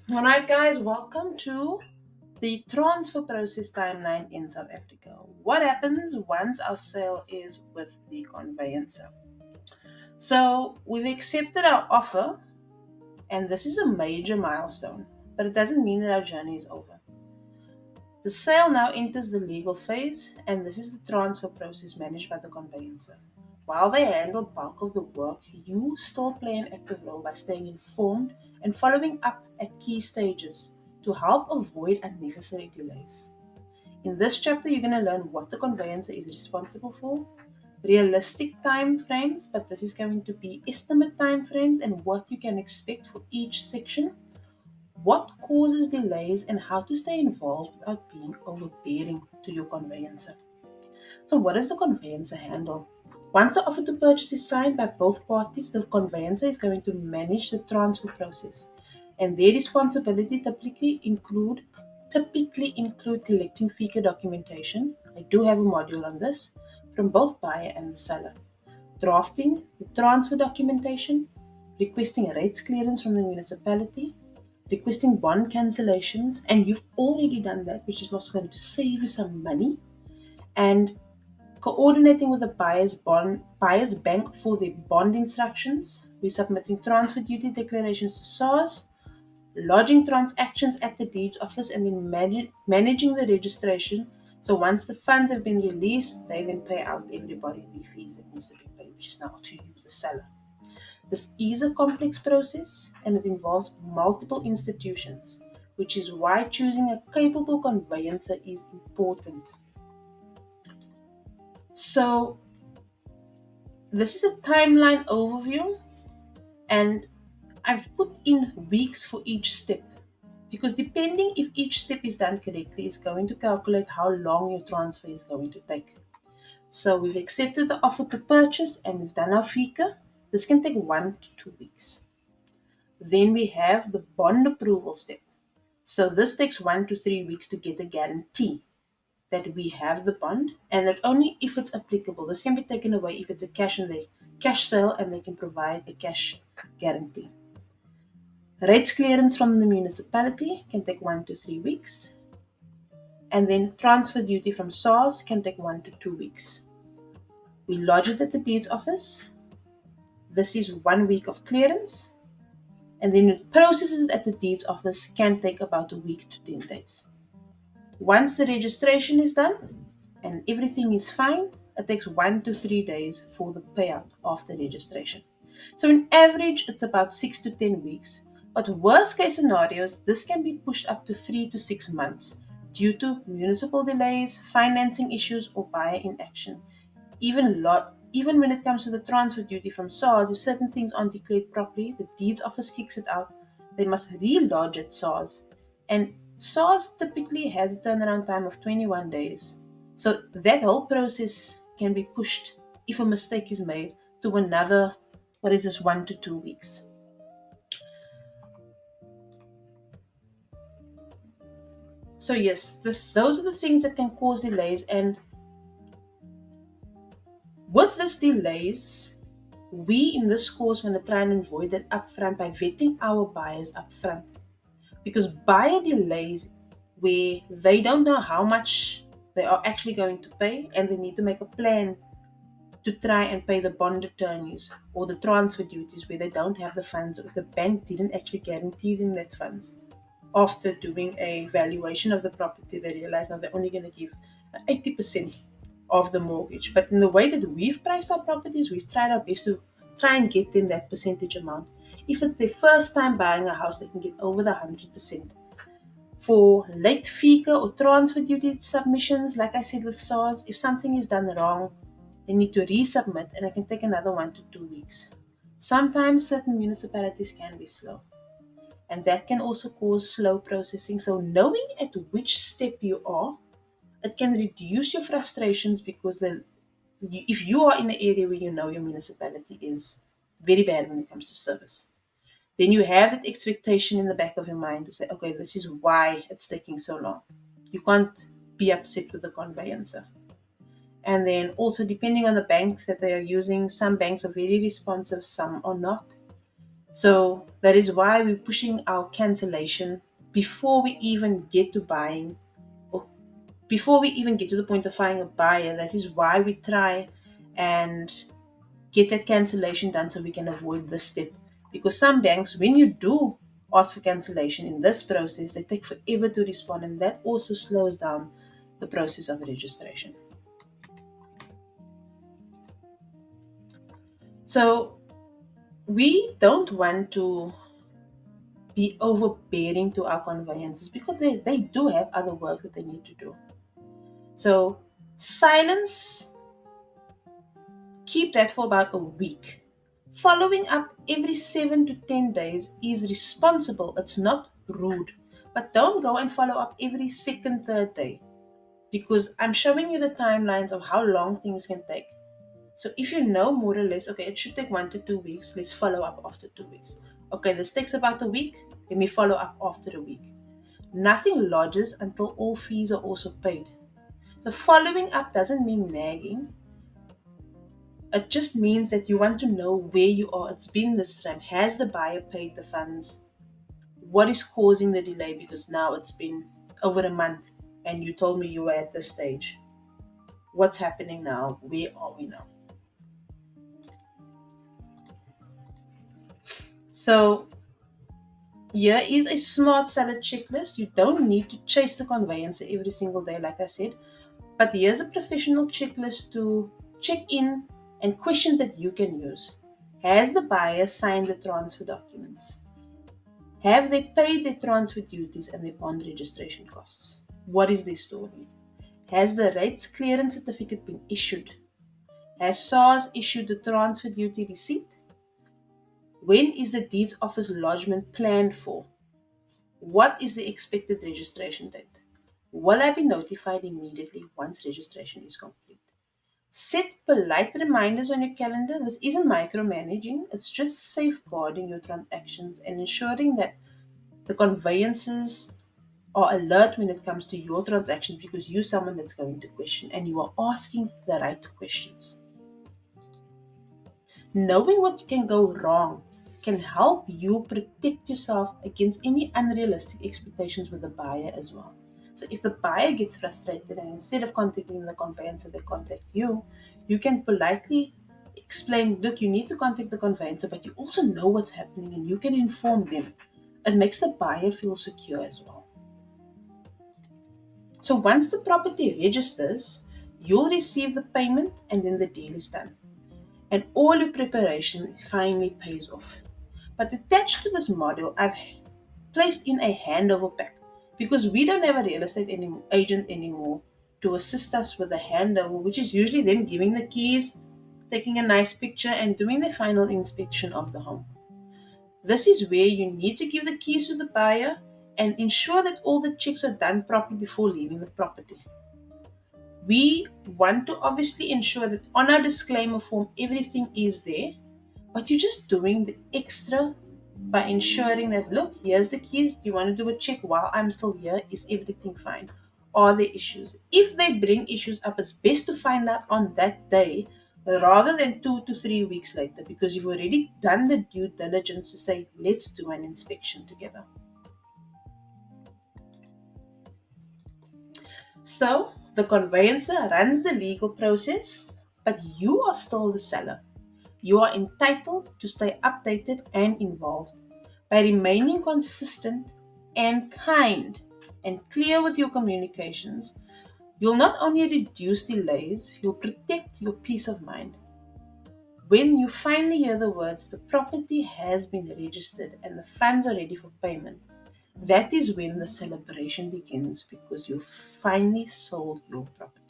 Alright, guys, welcome to the transfer process timeline in South Africa. What happens once our sale is with the conveyancer? So, we've accepted our offer, and this is a major milestone, but it doesn't mean that our journey is over. The sale now enters the legal phase, and this is the transfer process managed by the conveyancer. While they handle bulk of the work, you still play an active role by staying informed and following up at key stages to help avoid unnecessary delays. In this chapter, you're going to learn what the conveyancer is responsible for, realistic time frames, but this is going to be estimate time frames and what you can expect for each section, what causes delays, and how to stay involved without being overbearing to your conveyancer. So, what does the conveyancer handle? Once the offer to purchase is signed by both parties, the conveyancer is going to manage the transfer process, and their responsibility typically include collecting FICA documentation. I do have a module on this from both buyer and the seller. Drafting the transfer documentation, requesting rates clearance from the municipality, requesting bond cancellations, and you've already done that, which is also going to save you some money, and coordinating with the buyer's bank for the bond instructions. We're submitting transfer duty declarations to SARS, lodging transactions at the deeds office, and then managing the registration. So once the funds have been released, they then pay out everybody the fees that needs to be paid, which is now to you, the seller. This is a complex process and it involves multiple institutions, which is why choosing a capable conveyancer is important. So, this is a timeline overview, and I've put in weeks for each step because depending if each step is done correctly, is going to calculate how long your transfer is going to take. So, we've accepted the offer to purchase and we've done our FICA. This can take 1 to 2 weeks. Then we have the bond approval step. So this takes 1 to 3 weeks to get a guarantee that we have the bond, and that's only if it's applicable. This can be taken away if it's a cash sale and they can provide a cash guarantee. Rates clearance from the municipality can take 1 to 3 weeks, and then transfer duty from SARS can take 1 to 2 weeks. We lodge it at the deeds office. This is 1 week of clearance, and then it processes it at the deeds office can take about a week to 10 days. Once the registration is done and everything is fine, it takes 1 to 3 days for the payout of the registration. So, in average, it's about 6 to 10 weeks. But worst case scenarios, this can be pushed up to 3 to 6 months due to municipal delays, financing issues, or buyer inaction. Even when it comes to the transfer duty from SARS, if certain things aren't declared properly, the deeds office kicks it out. They must re-lodge at SARS. And SARS typically has a turnaround time of 21 days. So that whole process can be pushed if a mistake is made to another, 1 to 2 weeks. So yes, those are the things that can cause delays. And with these delays, we in this course want to try and avoid that upfront by vetting our buyers upfront. Because buyer delays where they don't know how much they are actually going to pay and they need to make a plan to try and pay the bond attorneys or the transfer duties where they don't have the funds or if the bank didn't actually guarantee them that funds. After doing a valuation of the property, they realize now they're only going to give 80% of the mortgage. But in the way that we've priced our properties, we've tried our best to try and get them that percentage amount. If it's their first time buying a house, they can get over the 100%. For late FICA or transfer duty submissions, like I said with SARS, if something is done wrong, they need to resubmit and it can take another 1 to 2 weeks. Sometimes certain municipalities can be slow, and that can also cause slow processing. So, knowing at which step you are, it can reduce your frustrations because if you are in an area where you know your municipality is very bad when it comes to service, then you have that expectation in the back of your mind to say, okay, this is why it's taking so long. You can't be upset with the conveyancer. And then also, depending on the bank that they are using, some banks are very responsive, some are not. So that is why we're pushing our cancellation before we even get to buying, or before we even get to the point of finding a buyer. That is why we try and get that cancellation done so we can avoid this step. Because some banks, when you do ask for cancellation in this process, they take forever to respond, and that also slows down the process of registration. So we don't want to be overbearing to our conveyancers because they do have other work that they need to do. So silence, keep that for about a week. Following up every 7 to 10 days is responsible. It's not rude. But don't go and follow up every second, third day, because I'm showing you the timelines of how long things can take. So if you know more or less, okay, it should take 1 to 2 weeks, let's follow up after 2 weeks. Okay, this takes about a week, let me follow up after a week. Nothing lodges until all fees are also paid. So following up doesn't mean nagging. It just means that you want to know where you are. It's been this time. Has the buyer paid the funds? What is causing the delay? Because now it's been over a month and you told me you were at this stage. What's happening now? Where are we now? So, here is a smart seller checklist. You don't need to chase the conveyancer every single day, like I said, but here's a professional checklist to check in and questions that you can use. Has the buyer signed the transfer documents? Have they paid their transfer duties and their bond registration costs? What is their story? Has the rates clearance certificate been issued? Has SARS issued the transfer duty receipt? When is the deeds office lodgement planned for? What is the expected registration date? Will I be notified immediately once registration is complete? Set polite reminders on your calendar. This isn't micromanaging, it's just safeguarding your transactions and ensuring that the conveyances are alert when it comes to your transactions, because you're someone that's going to question and you are asking the right questions. Knowing what can go wrong can help you protect yourself against any unrealistic expectations with the buyer as well. So if the buyer gets frustrated and instead of contacting the conveyancer, they contact you, you can politely explain, look, you need to contact the conveyancer, but you also know what's happening and you can inform them. It makes the buyer feel secure as well. So once the property registers, you'll receive the payment and then the deal is done. And all your preparation finally pays off. But attached to this model, I've placed in a handover pack because we don't have a real estate agent anymore to assist us with the handover, which is usually them giving the keys, taking a nice picture, and doing the final inspection of the home. This is where you need to give the keys to the buyer and ensure that all the checks are done properly before leaving the property. We want to obviously ensure that on our disclaimer form everything is there, but you're just doing the extra by ensuring that, look, here's the keys. Do you want to do a check while I'm still here? Is everything fine? Are there issues? If they bring issues up, it's best to find out on that day rather than 2 to 3 weeks later, because you've already done the due diligence to say, let's do an inspection together. So the conveyancer runs the legal process, but you are still the seller. You are entitled to stay updated and involved. By remaining consistent and kind and clear with your communications, you'll not only reduce delays, you'll protect your peace of mind. When you finally hear the words, the property has been registered and the funds are ready for payment, that is when the celebration begins, because you finally sold your property.